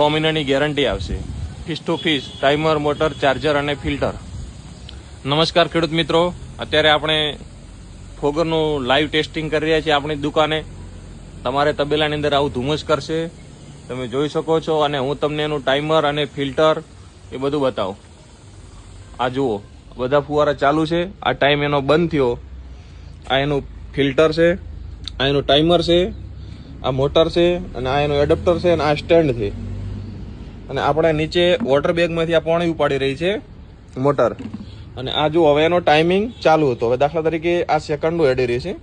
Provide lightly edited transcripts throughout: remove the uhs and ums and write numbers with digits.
6 મહિનાની ગેરંટી આવશે. ફીસ ટુ ફીસ ટાઈમર, મોટર, ચાર્જર અને ફિલ્ટર. નમસ્કાર ખેડૂત મિત્રો, અત્યારે આપણે ફોગરનું લાઈવ ટેસ્ટિંગ કરી રહ્યા છીએ આપણી દુકાને. તમારે તબેલાની અંદર આવું ધુમ્મસ કરશે, તમે જોઈ શકો છો. અને હું તમને એનું ટાઈમર અને ફિલ્ટર એ બધું બતાવું. આ જુઓ, બધા ફુવારા ચાલુ છે. આ ટાઈમ એનો બંધ થયો. આ એનું ફિલ્ટર છે, આ એનું ટાઈમર છે, આ મોટર છે, અને આ એનું એડપ્ટર છે, અને આ સ્ટેન્ડ છે. અને આપણે નીચે વોટર બેગમાંથી આ પાણી ઉપાડી રહી છે મોટર. અને આ જો હવે એનો ટાઈમિંગ ચાલુ હતો. હવે દાખલા તરીકે આ સેકન્ડો એડી રહી છે.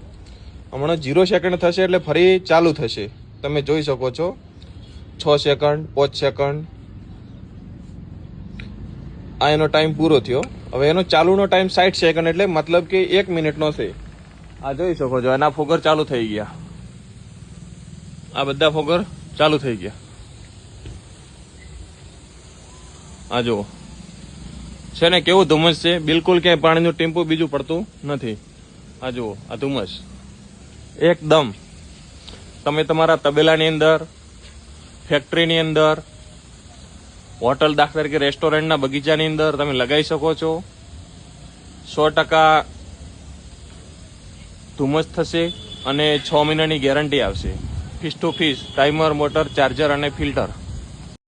હમણાં 0 સેકન્ડ થશે એટલે ફરી ચાલુ થશે. તમે જોઈ શકો છો. 6 સેકન્ડ, 5 સેકન્ડ. આ એનો ટાઈમ પૂરો થયો. હવે એનો ચાલુનો ટાઈમ 60 સેકન્ડ, એટલે મતલબ કે 1 મિનિટનો છે. આ જોઈ શકો છો. એના ફોગર ચાલુ થઈ ગયા. આ બધા ફોગર ચાલુ થઈ ગયા. આ જુઓ છે ને કેવું ધુમ્મસ છે. બિલકુલ ક્યાંય પાણીનું ટીમ્પું બીજું પડતું નથી. આ જુઓ, આ ધુમ્મસ એકદમ. તમે તમારા તબેલાની અંદર, ફેક્ટરીની અંદર, હોટલ, દાખલા તરીકે રેસ્ટોરન્ટના બગીચાની અંદર તમે લગાવી શકો છો. 100% ધુમ્મસ થશે અને 6 મહિનાની ગેરંટી આવશે. ફીસ ટુ ફીસ ટાઈમર, મોટર, ચાર્જર અને ફિલ્ટર.